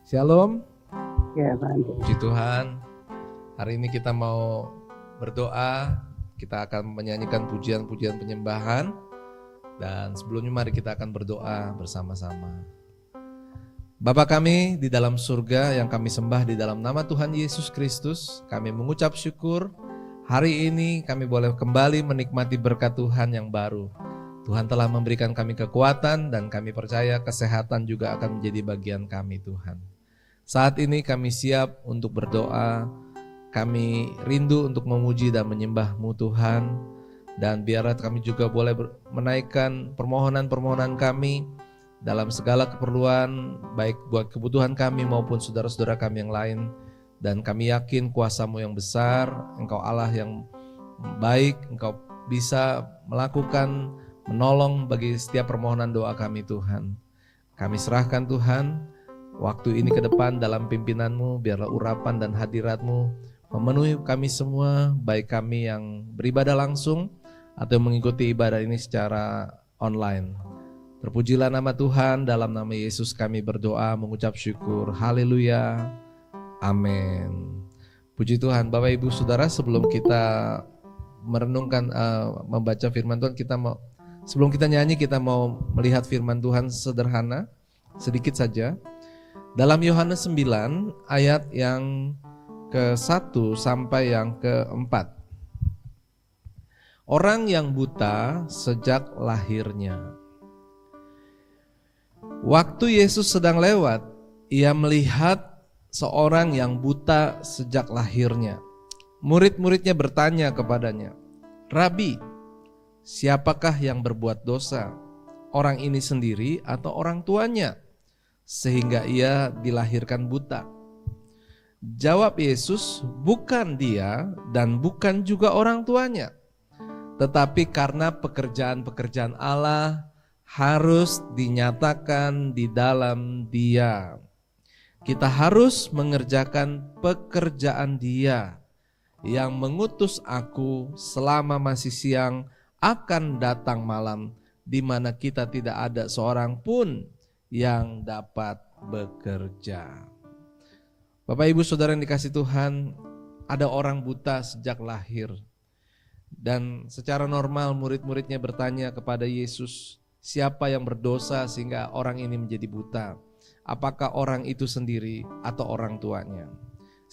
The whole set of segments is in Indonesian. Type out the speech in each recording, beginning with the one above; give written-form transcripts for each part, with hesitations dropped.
Shalom. Ya, Pak. Puji Tuhan. Hari ini kita mau berdoa. Kita akan menyanyikan pujian-pujian penyembahan. Dan sebelumnya mari kita akan berdoa bersama-sama. Bapa kami di dalam surga yang kami sembah di dalam nama Tuhan Yesus Kristus, kami mengucap syukur hari ini kami boleh kembali menikmati berkat Tuhan yang baru. Tuhan telah memberikan kami kekuatan dan kami percaya kesehatan juga akan menjadi bagian kami Tuhan. Saat ini kami siap untuk berdoa, kami rindu untuk memuji dan menyembah-Mu Tuhan, dan biarlah kami juga boleh menaikkan permohonan-permohonan kami dalam segala keperluan, baik buat kebutuhan kami maupun saudara-saudara kami yang lain, dan kami yakin kuasa-Mu yang besar, Engkau Allah yang baik, Engkau bisa melakukan, menolong bagi setiap permohonan doa kami Tuhan. Kami serahkan Tuhan, waktu ini ke depan dalam pimpinan-Mu, biarlah urapan dan hadirat-Mu memenuhi kami semua, baik kami yang beribadah langsung atau mengikuti ibadah ini secara online. Terpujilah nama Tuhan, dalam nama Yesus kami berdoa, mengucap syukur, haleluya, amin. Puji Tuhan. Bapak Ibu Saudara, sebelum kita merenungkan, membaca firman Tuhan, sebelum kita nyanyi, kita mau melihat firman Tuhan sederhana, sedikit saja. Dalam Yohanes 9 ayat yang ke-1 sampai yang ke-4. Orang yang buta sejak lahirnya. Waktu Yesus sedang lewat, ia melihat seorang yang buta sejak lahirnya. Murid-muridnya bertanya kepadanya, "Rabi, siapakah yang berbuat dosa? Orang ini sendiri atau orang tuanya? Sehingga ia dilahirkan buta?" Jawab Yesus, "Bukan dia dan bukan juga orang tuanya, tetapi karena pekerjaan-pekerjaan Allah harus dinyatakan di dalam Dia. Kita harus mengerjakan pekerjaan Dia yang mengutus aku selama masih siang akan datang malam, di mana kita tidak ada seorang pun yang dapat bekerja." Bapak Ibu Saudara yang dikasih Tuhan, ada orang buta sejak lahir. Dan secara normal murid-muridnya bertanya kepada Yesus, siapa yang berdosa sehingga orang ini menjadi buta? Apakah orang itu sendiri atau orang tuanya?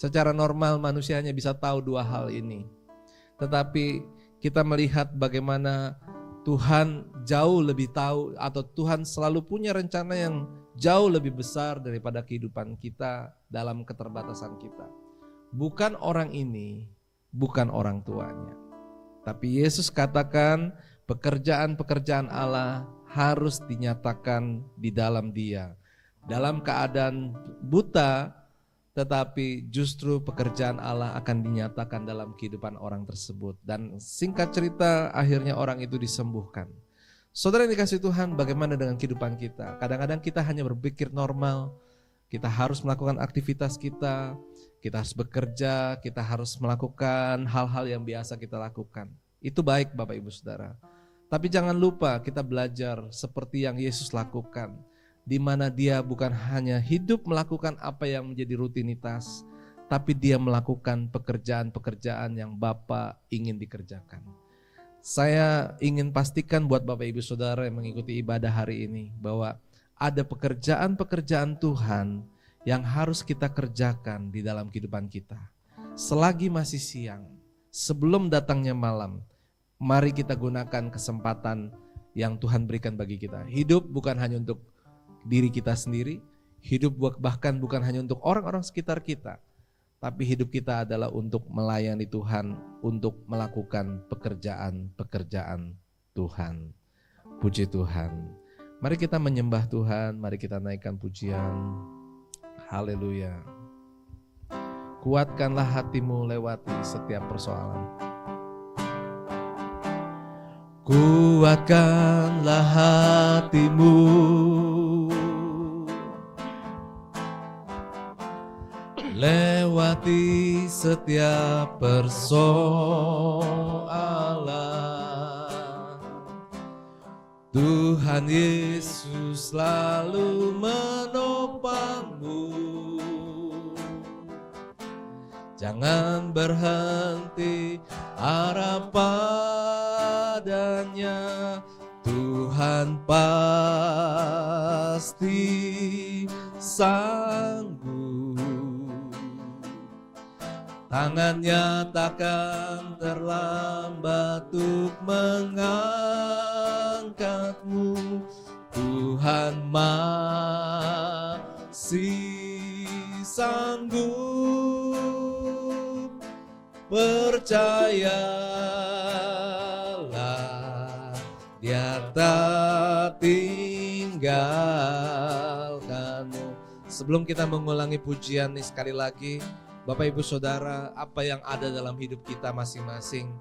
Secara normal manusia hanya bisa tahu dua hal ini. Tetapi kita melihat bagaimana Tuhan jauh lebih tahu, atau Tuhan selalu punya rencana yang jauh lebih besar daripada kehidupan kita dalam keterbatasan kita. Bukan orang ini, bukan orang tuanya. Tapi Yesus katakan pekerjaan-pekerjaan Allah harus dinyatakan di dalam Dia. Dalam keadaan buta, tetapi justru pekerjaan Allah akan dinyatakan dalam kehidupan orang tersebut. Dan singkat cerita, akhirnya orang itu disembuhkan. Saudara yang dikasih Tuhan, bagaimana dengan kehidupan kita? Kadang-kadang kita hanya berpikir normal, kita harus melakukan aktivitas kita harus bekerja, kita harus melakukan hal-hal yang biasa kita lakukan. Itu baik Bapak Ibu Saudara. Tapi jangan lupa kita belajar seperti yang Yesus lakukan, di mana Dia bukan hanya hidup melakukan apa yang menjadi rutinitas, tapi Dia melakukan pekerjaan-pekerjaan yang Bapa ingin dikerjakan. Saya ingin pastikan buat Bapak Ibu Saudara yang mengikuti ibadah hari ini, bahwa ada pekerjaan-pekerjaan Tuhan yang harus kita kerjakan di dalam kehidupan kita. Selagi masih siang, sebelum datangnya malam, mari kita gunakan kesempatan yang Tuhan berikan bagi kita. Hidup bukan hanya untuk diri kita sendiri, hidup bahkan bukan hanya untuk orang-orang sekitar kita, tapi hidup kita adalah untuk melayani Tuhan, untuk melakukan pekerjaan-pekerjaan Tuhan. Puji Tuhan. Mari kita menyembah Tuhan, mari kita naikkan pujian. Haleluya. Kuatkanlah hatimu lewati setiap persoalan. Kuatkanlah hatimu lewati setiap persoalan. Tuhan Yesus selalu menopangmu. Jangan berhenti harap padanya, Tuhan pasti sanggup. Tangannya takkan terlambat untuk mengangkatmu, Tuhan masih sanggup. Percayalah, Dia tak tinggalkanmu. Sebelum kita mengulangi pujian ini sekali lagi, Bapak Ibu Saudara, apa yang ada dalam hidup kita masing-masing.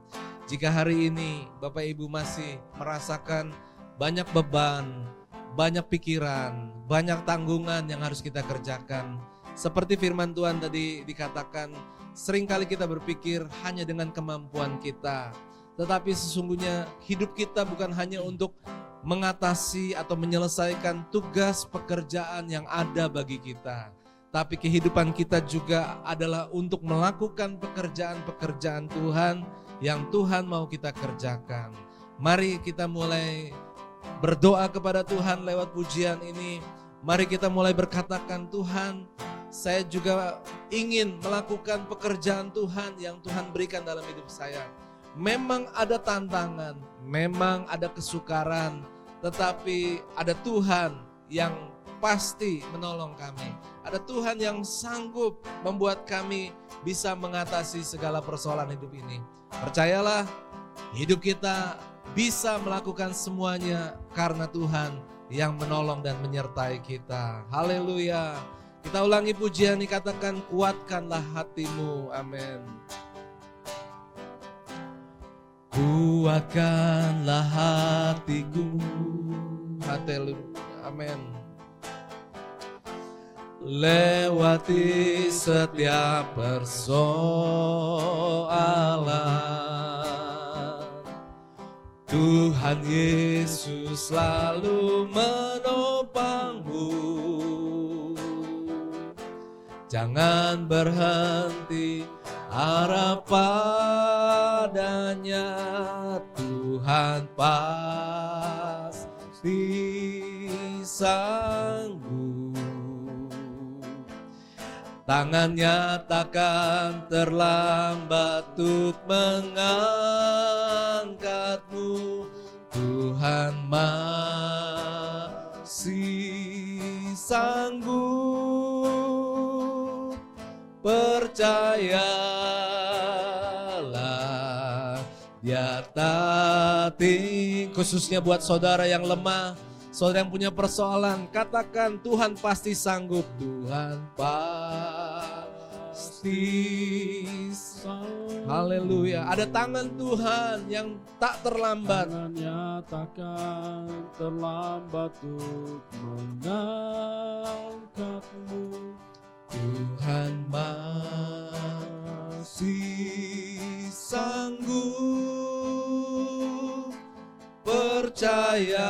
Jika hari ini Bapak Ibu masih merasakan banyak beban, banyak pikiran, banyak tanggungan yang harus kita kerjakan. Seperti firman Tuhan tadi dikatakan, seringkali kita berpikir hanya dengan kemampuan kita. Tetapi sesungguhnya hidup kita bukan hanya untuk mengatasi atau menyelesaikan tugas pekerjaan yang ada bagi kita. Tapi kehidupan kita juga adalah untuk melakukan pekerjaan-pekerjaan Tuhan yang Tuhan mau kita kerjakan. Mari kita mulai berdoa kepada Tuhan lewat pujian ini. Mari kita mulai berkatakan, Tuhan, saya juga ingin melakukan pekerjaan Tuhan yang Tuhan berikan dalam hidup saya. Memang ada tantangan, memang ada kesukaran, tetapi ada Tuhan yang pasti menolong kami. Ada Tuhan yang sanggup membuat kami bisa mengatasi segala persoalan hidup ini. Percayalah, hidup kita bisa melakukan semuanya karena Tuhan yang menolong dan menyertai kita. Haleluya. Kita ulangi pujian ini, katakan, kuatkanlah hatimu. Amin. Kuatkanlah hatiku. Haleluya. Amin. Lewati setiap persoalan, Tuhan Yesus selalu menopangmu. Jangan berhenti harap padanya, Tuhan pasti sanggup. Tangannya takkan terlambat untuk mengangkatmu, Tuhan masih sanggup. Percayalah, Dia tak khususnya buat saudara yang lemah, saudara yang punya persoalan, katakan, Tuhan pasti sanggup. Tuhan pasti sanggup. Haleluya. Ada tangan Tuhan yang tak terlambat. Tangannya takkan terlambat untuk mengangkatmu. Tuhan masih sanggup. Percayalah,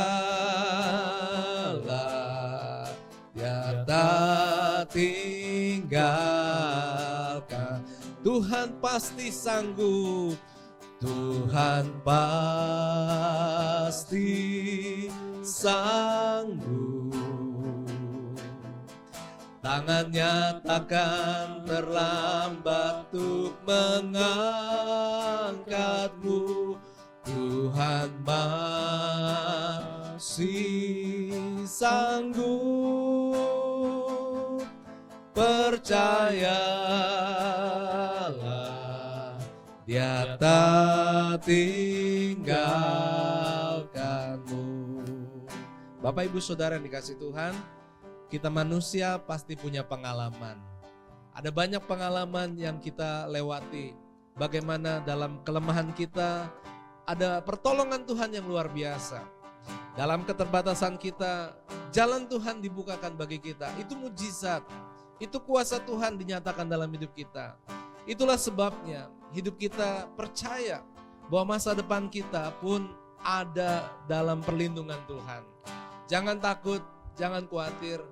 Dia tak tinggalkan. Tuhan pasti sanggup. Tuhan pasti sanggup. Tangannya takkan terlambat untuk mengangkatmu. Tuhan masih sanggup. Percayalah, Dia tak tinggalkanmu. Bapak Ibu Saudara yang dikasihi Tuhan, kita manusia pasti punya pengalaman. Ada banyak pengalaman yang kita lewati. Bagaimana dalam kelemahan kita ada pertolongan Tuhan yang luar biasa. Dalam keterbatasan kita, jalan Tuhan dibukakan bagi kita. Itu mujizat. Itu kuasa Tuhan dinyatakan dalam hidup kita. Itulah sebabnya hidup kita percaya bahwa masa depan kita pun ada dalam perlindungan Tuhan. Jangan takut, jangan khawatir,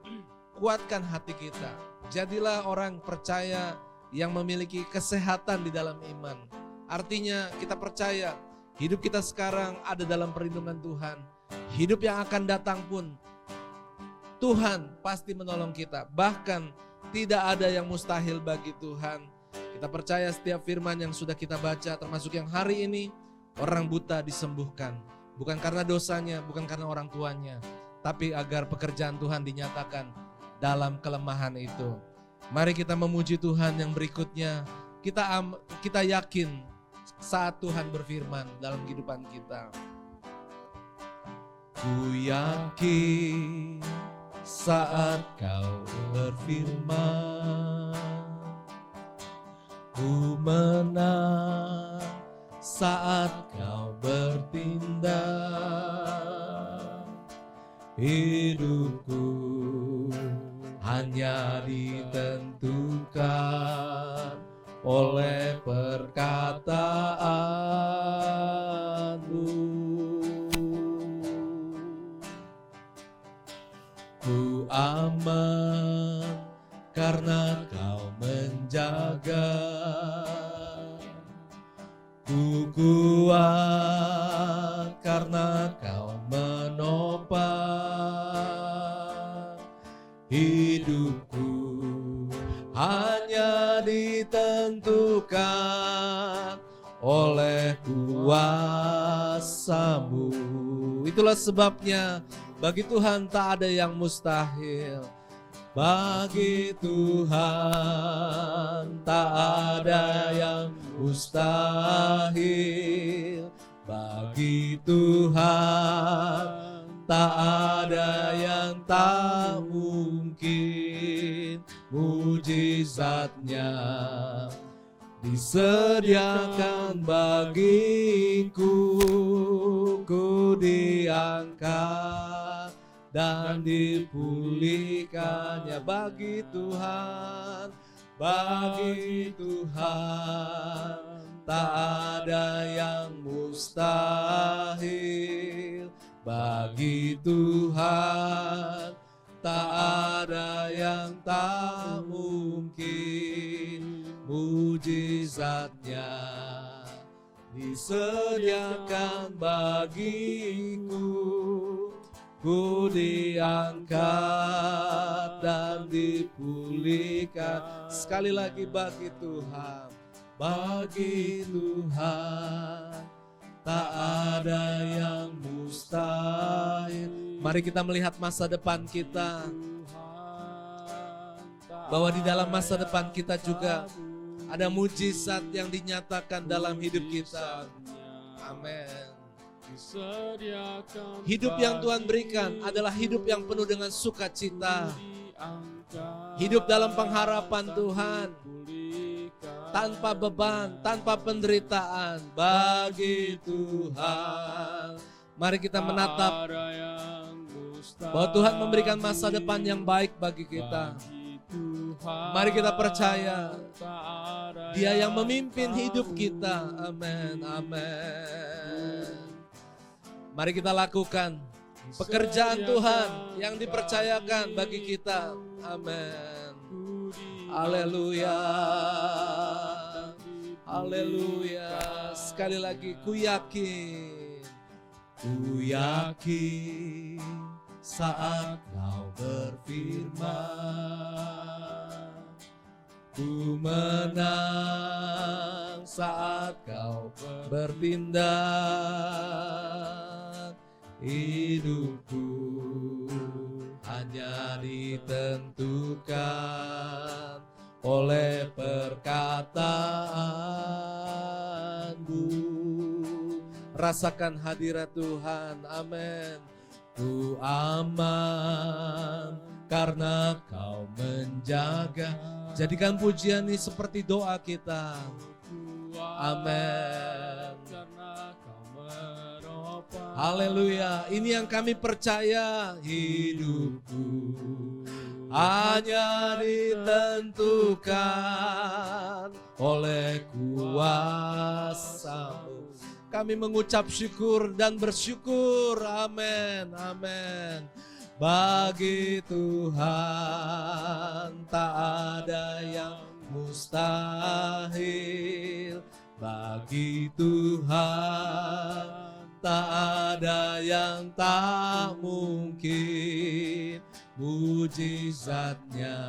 kuatkan hati kita. Jadilah orang percaya yang memiliki kesehatan di dalam iman. Artinya kita percaya hidup kita sekarang ada dalam perlindungan Tuhan. Hidup yang akan datang pun Tuhan pasti menolong kita. Bahkan tidak ada yang mustahil bagi Tuhan. Kita percaya setiap firman yang sudah kita baca, termasuk yang hari ini, orang buta disembuhkan. Bukan karena dosanya, bukan karena orang tuanya, tapi agar pekerjaan Tuhan dinyatakan dalam kelemahan itu. Mari kita memuji Tuhan yang berikutnya. Kita yakin saat Tuhan berfirman dalam kehidupan kita. Ku yakin saat kau berfirman, ku menang saat kau bertindak. Hidupku hanya ditentukan oleh perkataanmu. Ku aman karena kau menjaga. Ku kuat karena kau menopang. Hidupku hanya ditentukan oleh kuasa-Mu. Itulah sebabnya bagi Tuhan tak ada yang mustahil. Bagi Tuhan tak ada yang mustahil. Bagi Tuhan tak ada yang tak mungkin. Mujizatnya disediakan bagiku. Ku diangkat dan dipulihkannya. Bagi Tuhan, bagi Tuhan tak ada yang mustahil. Bagi Tuhan tak ada yang tak mungkin. Mujizatnya disediakan bagiku. Ku diangkat dan dipulihkan. Sekali lagi, bagi Tuhan, bagi Tuhan tak ada yang mustahil. Mari kita melihat masa depan kita, bahwa di dalam masa depan kita juga ada mujizat yang dinyatakan dalam hidup kita. Amin. Hidup yang Tuhan berikan adalah hidup yang penuh dengan sukacita. Hidup dalam pengharapan Tuhan, tanpa beban, tanpa penderitaan. Bagi Tuhan, mari kita menatap bahwa Tuhan memberikan masa depan yang baik bagi kita. Mari kita percaya Dia yang memimpin hidup kita. Amin, amin. Mari kita lakukan pekerjaan Tuhan yang dipercayakan bagi kita. Amin. Haleluya. Haleluya. Sekali lagi, ku yakin saat kau berfirman, ku menang saat kau bertindak. Hidupku hanya ditentukan oleh perkataanmu. Rasakan hadirat Tuhan, amin. Ku aman karena kau menjaga. Jadikan pujian ini seperti doa kita. Amin. Haleluya. Ini yang kami percaya. Hidupku hanya ditentukan oleh kuasa-Mu. Kami mengucap syukur dan bersyukur. Amin, amin. Bagi Tuhan tak ada yang mustahil bagi Tuhan. Tak ada yang tak mungkin, mujizatnya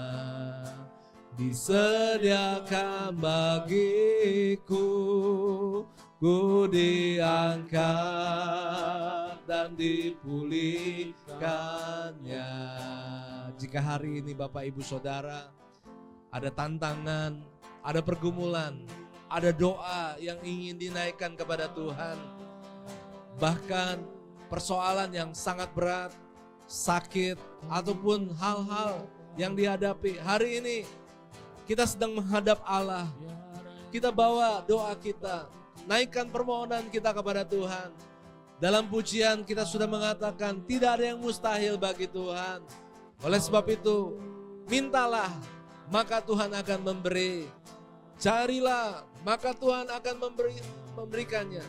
disediakan bagiku. Ku diangkat dan dipulihkannya. Jika hari ini Bapak Ibu Saudara ada tantangan, ada pergumulan, ada doa yang ingin dinaikkan kepada Tuhan, bahkan persoalan yang sangat berat, sakit, ataupun hal-hal yang dihadapi hari ini, kita sedang menghadap Allah. Kita bawa doa kita, naikkan permohonan kita kepada Tuhan. Dalam pujian kita sudah mengatakan tidak ada yang mustahil bagi Tuhan. Oleh sebab itu, mintalah maka Tuhan akan memberi. Carilah maka Tuhan akan memberikannya.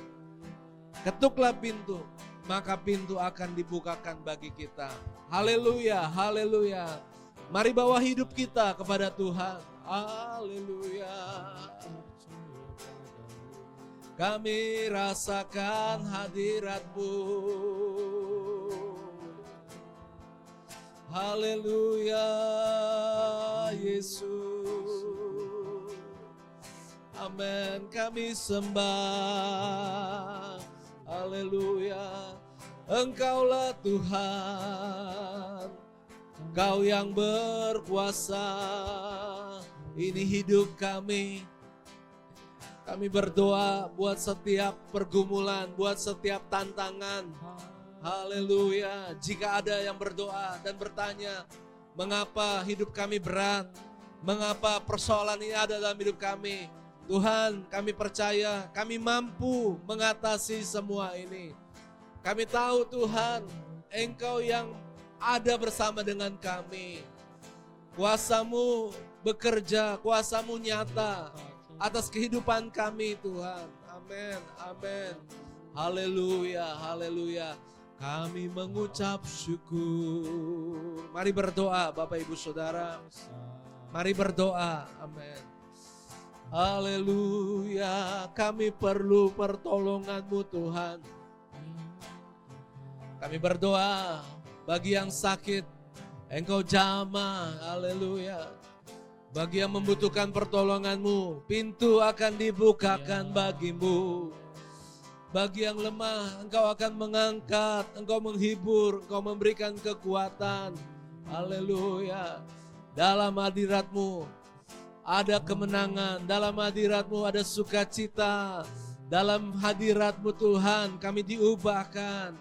Ketuklah pintu, maka pintu akan dibukakan bagi kita. Haleluya, haleluya. Mari bawa hidup kita kepada Tuhan. Haleluya. Kami rasakan hadirat-Mu. Haleluya, Yesus. Amin, kami sembah. Haleluya. Engkaulah Tuhan, Engkau yang berkuasa. Ini hidup kami. Kami berdoa buat setiap pergumulan, buat setiap tantangan. Haleluya. Jika ada yang berdoa dan bertanya, mengapa hidup kami berat? Mengapa persoalan ini ada dalam hidup kami? Tuhan, kami percaya kami mampu mengatasi semua ini. Kami tahu Tuhan, Engkau yang ada bersama dengan kami. Kuasa-Mu bekerja, Kuasa-Mu nyata atas kehidupan kami Tuhan. Amin, amin. Haleluya, haleluya. Kami mengucap syukur. Mari berdoa Bapak Ibu Saudara. Mari berdoa, amin. Haleluya. Kami perlu pertolongan-Mu Tuhan. Kami berdoa bagi yang sakit, Engkau jamah. Haleluya. Bagi yang membutuhkan pertolongan-Mu, pintu akan dibukakan bagimu. Bagi yang lemah, Engkau akan mengangkat, Engkau menghibur, Engkau memberikan kekuatan. Haleluya. Dalam hadirat-Mu ada kemenangan, dalam hadirat-Mu ada sukacita. Dalam hadirat-Mu Tuhan kami diubahkan.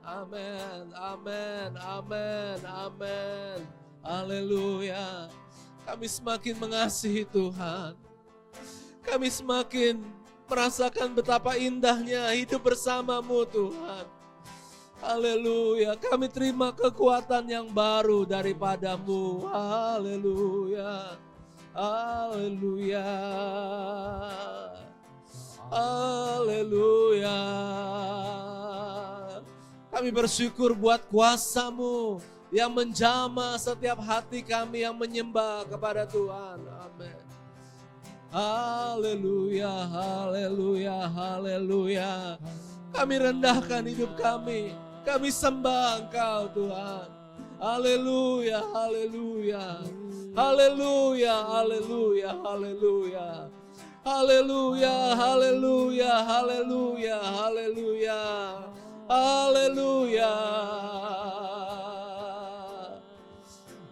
Amin, amin, amin, amin. Haleluya. Kami semakin mengasihi Tuhan. Kami semakin merasakan betapa indahnya hidup bersama-Mu Tuhan. Haleluya. Kami terima kekuatan yang baru daripada-Mu. Haleluya. Haleluya. Haleluya. Kami bersyukur buat kuasa-Mu yang menjamah setiap hati kami yang menyembah kepada Tuhan. Amin. Haleluya, haleluya, haleluya. Kami rendahkan hidup kami. Kami sembah Engkau Tuhan. Haleluya, haleluya. Haleluya, haleluya, haleluya. Haleluya, haleluya, haleluya, haleluya. Haleluya.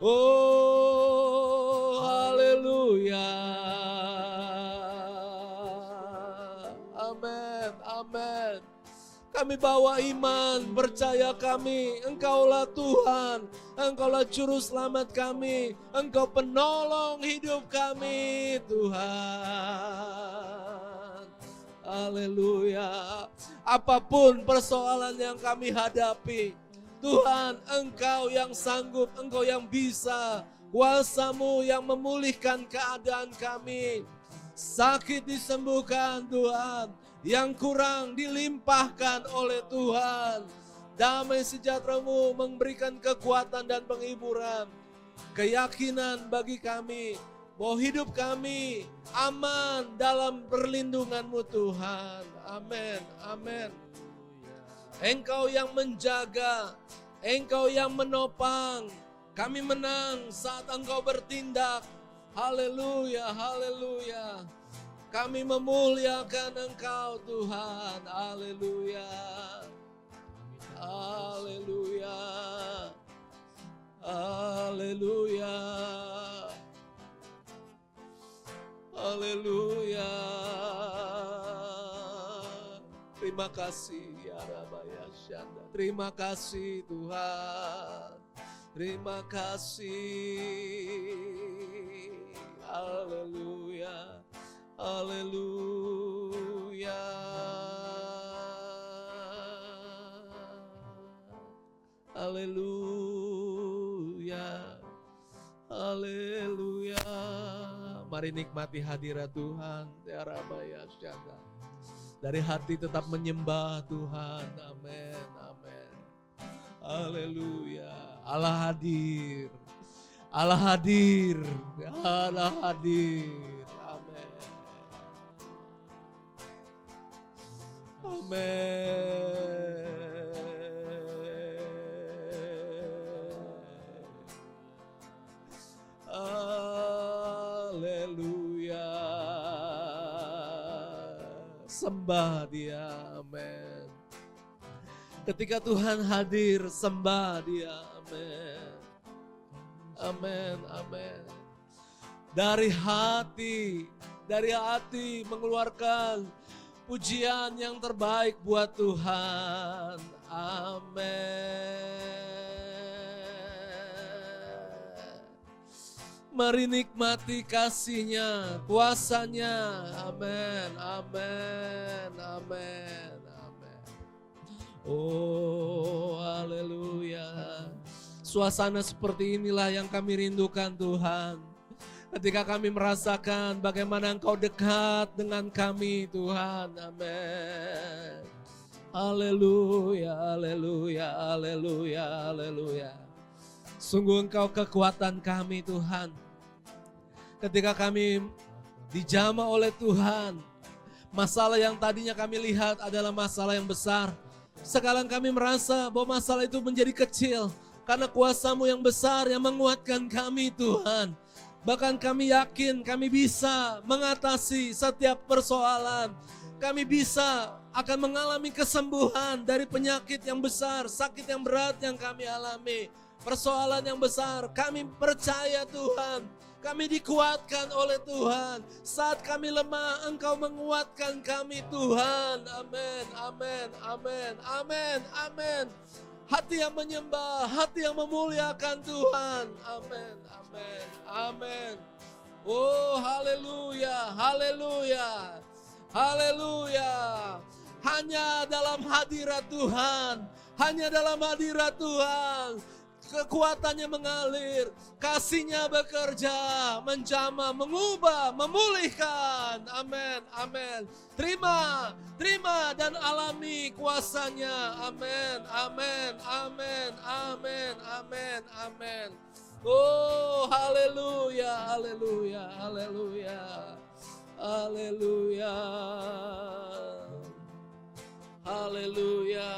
Oh, haleluya. Amin, amin. Kami bawa iman, percaya kami, Engkaulah Tuhan, Engkaulah Juru Selamat kami, Engkau penolong hidup kami, Tuhan. Haleluya. Apapun persoalan yang kami hadapi, Tuhan, Engkau yang sanggup, Engkau yang bisa. Kuasa-Mu yang memulihkan keadaan kami. Sakit disembuhkan Tuhan, yang kurang dilimpahkan oleh Tuhan. Damai sejahtera-Mu memberikan kekuatan dan penghiburan. Keyakinan bagi kami, bahwa hidup kami aman dalam perlindungan-Mu Tuhan. Amin, amin. Engkau yang menjaga, Engkau yang menopang. Kami menang saat Engkau bertindak. Haleluya, haleluya. Kami memuliakan Engkau Tuhan. Haleluya. Haleluya. Haleluya. Haleluya. Terima kasih ya Rabaya Syanda. Terima kasih Tuhan. Terima kasih. Haleluya. Haleluya. Haleluya. Haleluya. Mari nikmati hadirat Tuhan. Ya Rabaya Syanda. Dari hati tetap menyembah Tuhan. Amin. Amin. Haleluya. Allah hadir. Allah hadir. Allah hadir. Amin. Amin. Haleluya. Sembah Dia. Amin. Ketika Tuhan hadir, sembah Dia. Amin. Amin. Amin. Dari hati mengeluarkan pujian yang terbaik buat Tuhan. Amin. Mari nikmati kasih-Nya, kuasa-Nya. Amin, amin, amin, amin. Oh, haleluya. Suasana seperti inilah yang kami rindukan Tuhan. Ketika kami merasakan bagaimana Engkau dekat dengan kami Tuhan. Amin. Haleluya, haleluya, haleluya, haleluya. Sungguh Engkau kekuatan kami Tuhan. Ketika kami dijamah oleh Tuhan, masalah yang tadinya kami lihat adalah masalah yang besar. Sekarang kami merasa bahwa masalah itu menjadi kecil. Karena kuasa-Mu yang besar yang menguatkan kami Tuhan. Bahkan kami yakin kami bisa mengatasi setiap persoalan. Kami bisa akan mengalami kesembuhan dari penyakit yang besar, sakit yang berat yang kami alami. Persoalan yang besar, kami percaya Tuhan. Kami dikuatkan oleh Tuhan. Saat kami lemah, Engkau menguatkan kami Tuhan. Amin, amin, amin, amin, amin. Hati yang menyembah, hati yang memuliakan Tuhan. Amin, amin, amin. Oh, haleluya, haleluya, haleluya. Hanya dalam hadirat Tuhan, hanya dalam hadirat Tuhan, kekuatannya mengalir, kasih-Nya bekerja, menjamah, mengubah, memulihkan. Amin, amin. Terima dan alami kuasa-Nya. Amin, amin, amin, amin, amin, amin. Oh, haleluya, haleluya, haleluya, haleluya, haleluya.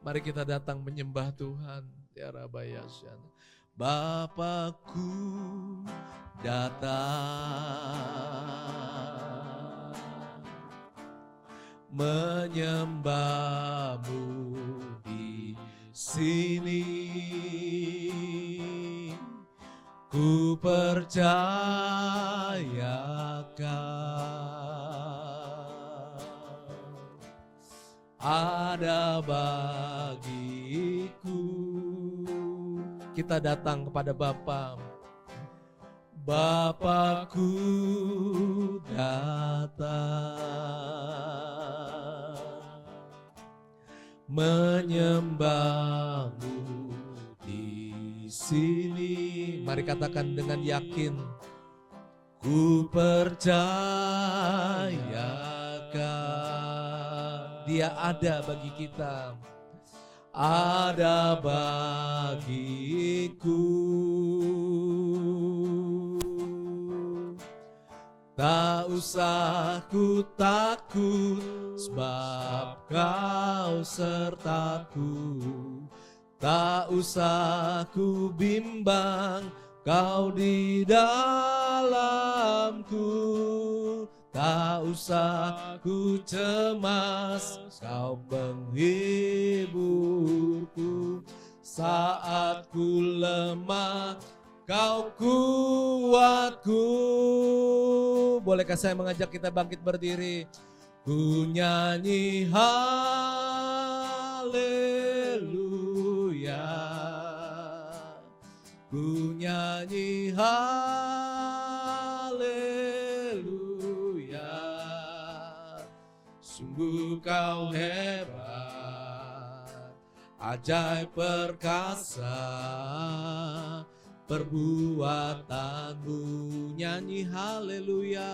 Mari kita datang menyembah Tuhan. Ya Rabaya Syana. Bapakku datang menyembah-Mu di sini. Ku percayakan ada bagiku. Kita datang kepada Bapa. Bapakku datang menyembah-Mu di sini. Mari katakan dengan yakin. Ku percayakan Dia ada bagi kita. ada bagiku. Tak usah ku takut, sebab Kau sertaku. Tak usah ku bimbang, Kau di dalamku. Tak usah ku cemas, Kau penghiburku. Saat ku lemah, Kau kuatku. Bolehkah saya mengajak kita bangkit berdiri? Ku nyanyi haleluya, ku nyanyi haleluya. Sungguh Kau hebat, ajaib perkasa perbuatanmu. Nyanyi haleluya,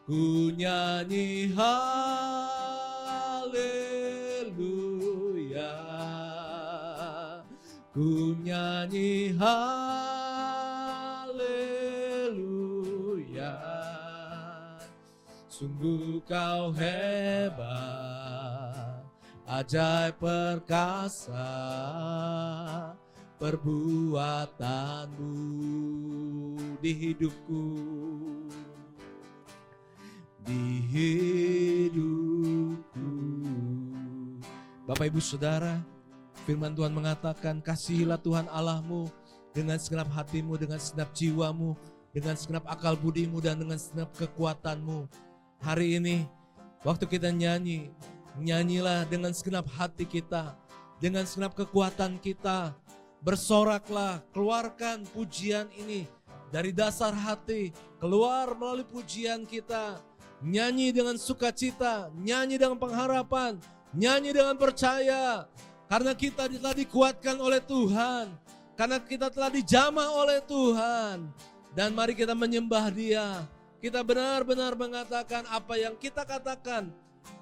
ku nyanyi haleluya, ku nyanyi haleluya. Sungguh Kau hebat, ajaib perkasa perbuatanmu di hidupku, di hidupku. Bapak Ibu Saudara, firman Tuhan mengatakan, kasihilah Tuhan Allahmu dengan segenap hatimu, dengan segenap jiwamu, dengan segenap akal budimu, dan dengan segenap kekuatanmu. Hari ini waktu kita nyanyi, nyanyilah dengan segenap hati kita, dengan segenap kekuatan kita. Bersoraklah, keluarkan pujian ini dari dasar hati, keluar melalui pujian kita. Nyanyi dengan sukacita, nyanyi dengan pengharapan, nyanyi dengan percaya. Karena kita telah dikuatkan oleh Tuhan, karena kita telah dijamah oleh Tuhan. Dan mari kita menyembah Dia. Kita benar-benar mengatakan apa yang kita katakan,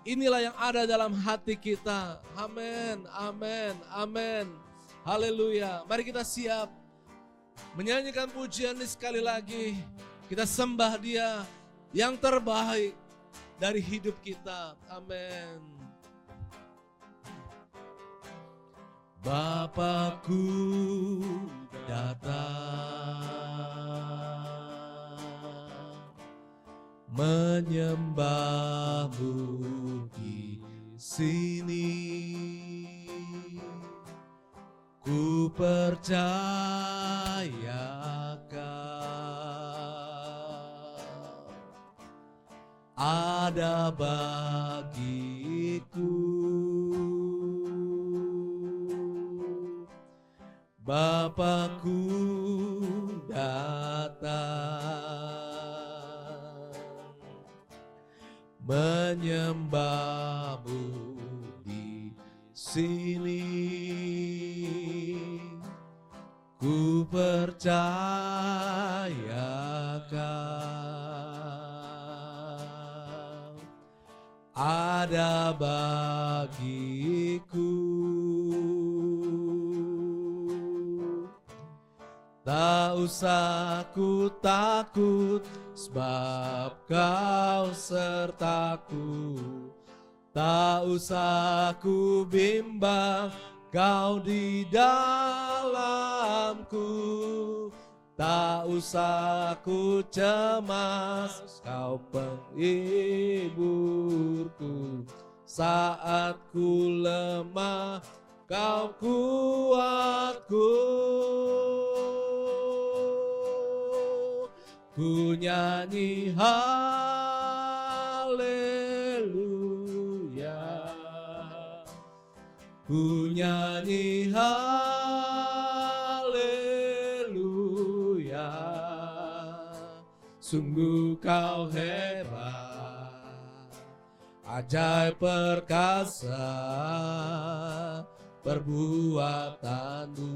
inilah yang ada dalam hati kita. Amin, amin, amin. Haleluya. Mari kita siap menyanyikan pujian ini sekali lagi. Kita sembah Dia yang terbaik dari hidup kita. Amin. Bapakku datang menyembahmu di sini. Ku percaya Kau ada bagiku. Bapakku datang menyembahmu di sini. Ku percaya Kau ada bagiku. Tak usah ku takut, sebab Kau sertaku. Tak usah ku bimbang, Kau di dalamku. Tak usah ku cemas, Kau penghiburku. Saat ku lemah, Kau kuatku. Ku nyanyi haleluya, ku nyanyi haleluya. Sungguh Kau hebat, ajaib perkasa perbuatanmu.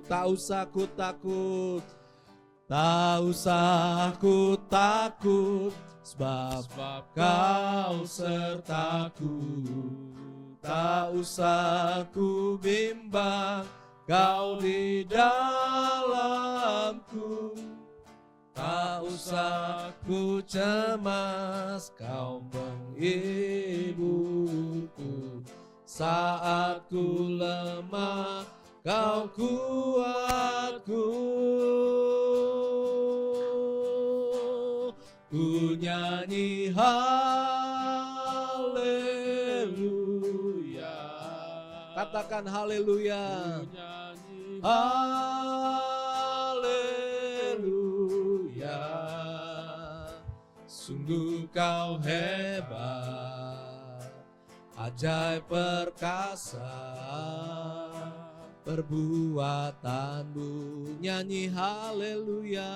Tak usah ku takut, tak usah ku takut, sebab Sebab Kau sertaku. Tak usah ku bimbang, Kau di dalamku. Tak usah ku cemas, Kau penghiburku. Saat ku lemah, Kau kuatku. Ku nyanyi haleluya. Katakan haleluya. Ku nyanyi Haleluya. Sungguh Kau hebat, ajaib perkasa perbuatanmu. Nyanyi haleluya.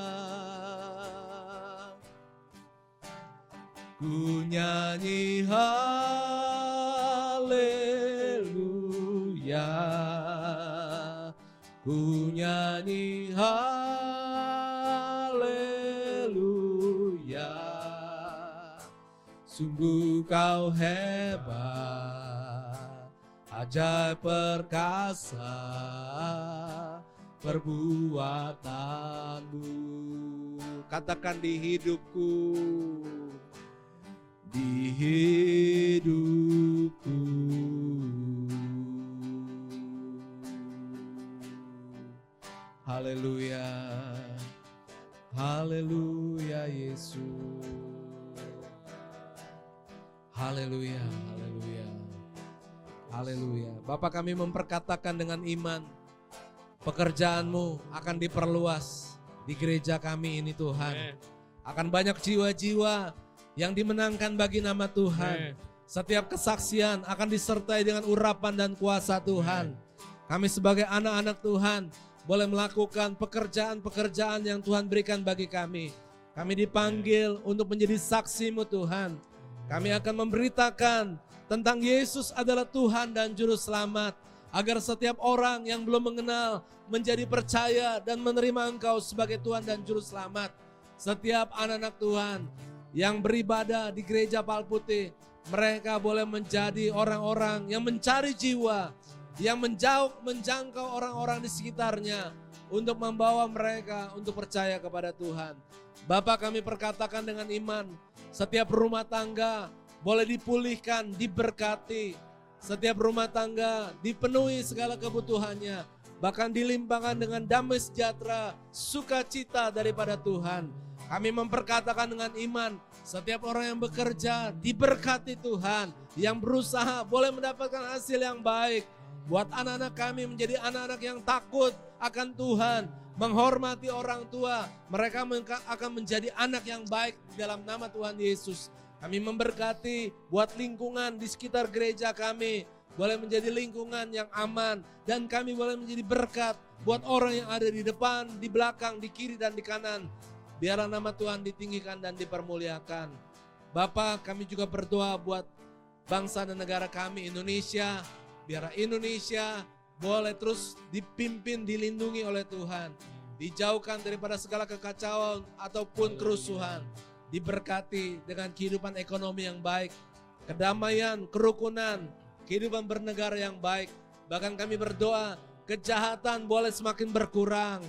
Ku nyanyi haleluya. Ku nyanyi haleluya. Sungguh Kau hebat, ajaib perkasa perbuatanmu. Katakan di hidupku, di hidupku. Haleluya, haleluya Yesus. Haleluya, haleluya, haleluya. Bapak, kami memperkatakan dengan iman, pekerjaan-Mu akan diperluas di gereja kami ini Tuhan. Akan banyak jiwa-jiwa yang dimenangkan bagi nama Tuhan. Setiap kesaksian akan disertai dengan urapan dan kuasa Tuhan. Kami sebagai anak-anak Tuhan boleh melakukan pekerjaan-pekerjaan yang Tuhan berikan bagi kami. Kami dipanggil untuk menjadi saksi-Mu Tuhan. Kami akan memberitakan tentang Yesus adalah Tuhan dan Juru Selamat, agar setiap orang yang belum mengenal menjadi percaya dan menerima Engkau sebagai Tuhan dan Juru Selamat. Setiap anak-anak Tuhan yang beribadah di gereja Pal Putih, mereka boleh menjadi orang-orang yang mencari jiwa, yang menjangkau orang-orang di sekitarnya untuk membawa mereka untuk percaya kepada Tuhan. Bapak, kami perkatakan dengan iman, setiap rumah tangga boleh dipulihkan, diberkati. Setiap rumah tangga dipenuhi segala kebutuhannya, bahkan dilimpahkan dengan damai sejahtera, sukacita daripada Tuhan. Kami memperkatakan dengan iman, setiap orang yang bekerja diberkati Tuhan, yang berusaha boleh mendapatkan hasil yang baik. Buat anak-anak kami menjadi anak-anak yang takut akan Tuhan, menghormati orang tua, mereka akan menjadi anak yang baik dalam nama Tuhan Yesus. Kami memberkati buat lingkungan di sekitar gereja kami, boleh menjadi lingkungan yang aman, dan kami boleh menjadi berkat buat orang yang ada di depan, di belakang, di kiri dan di kanan. Biarlah nama Tuhan ditinggikan dan dipermuliakan. Bapak, kami juga berdoa buat bangsa dan negara kami Indonesia. Biarlah Indonesia boleh terus dipimpin, dilindungi oleh Tuhan. Dijauhkan daripada segala kekacauan ataupun kerusuhan. Diberkati dengan kehidupan ekonomi yang baik, kedamaian, kerukunan, kehidupan bernegara yang baik. Bahkan kami berdoa, kejahatan boleh semakin berkurang,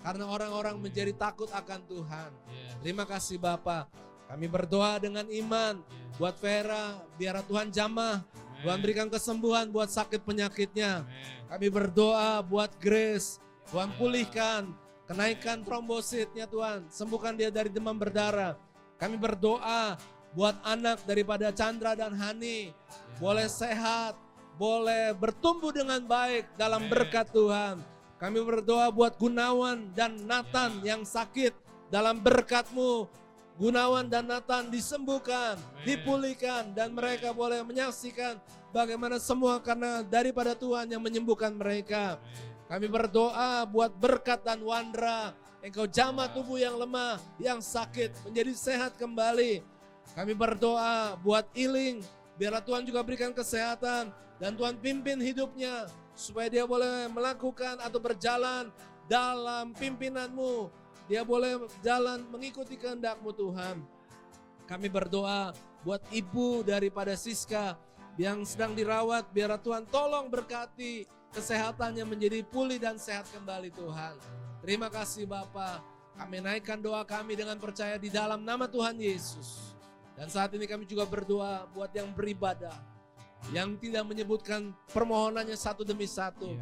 karena orang-orang menjadi takut akan Tuhan. Terima kasih Bapak. Kami berdoa dengan iman buat Vera, biar Tuhan jamah. Tuhan berikan kesembuhan buat sakit penyakitnya. Kami berdoa buat Grace, Tuhan pulihkan, kenaikan trombositnya Tuhan, sembuhkan dia dari demam berdarah. Kami berdoa buat anak daripada Chandra dan Hani, boleh sehat, boleh bertumbuh dengan baik dalam berkat Tuhan. Kami berdoa buat Gunawan dan Nathan yang sakit, dalam berkat-Mu Gunawan dan Nathan disembuhkan, dipulihkan, dan mereka boleh menyaksikan bagaimana semua karena daripada Tuhan yang menyembuhkan mereka. Kami berdoa buat berkat dan Wandra, Engkau jamah tubuh yang lemah, yang sakit menjadi sehat kembali. Kami berdoa buat Iling, biarlah Tuhan juga berikan kesehatan dan Tuhan pimpin hidupnya supaya dia boleh melakukan atau berjalan dalam pimpinan-Mu. Dia boleh jalan mengikuti kehendak-Mu Tuhan. Kami berdoa buat ibu daripada Siska yang sedang dirawat. Biar Tuhan tolong berkati kesehatannya menjadi pulih dan sehat kembali Tuhan. Terima kasih Bapa. Kami naikkan doa kami dengan percaya di dalam nama Tuhan Yesus. Dan saat ini kami juga berdoa buat yang beribadah, yang tidak menyebutkan permohonannya satu demi satu.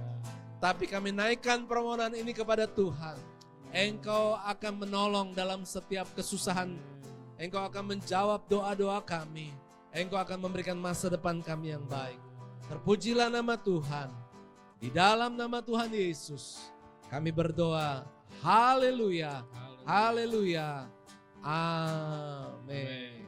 Tapi kami naikkan permohonan ini kepada Tuhan. Engkau akan menolong dalam setiap kesusahan. Engkau akan menjawab doa-doa kami. Engkau akan memberikan masa depan kami yang baik. Terpujilah nama Tuhan. Di dalam nama Tuhan Yesus kami berdoa. Haleluya. Haleluya. Amin.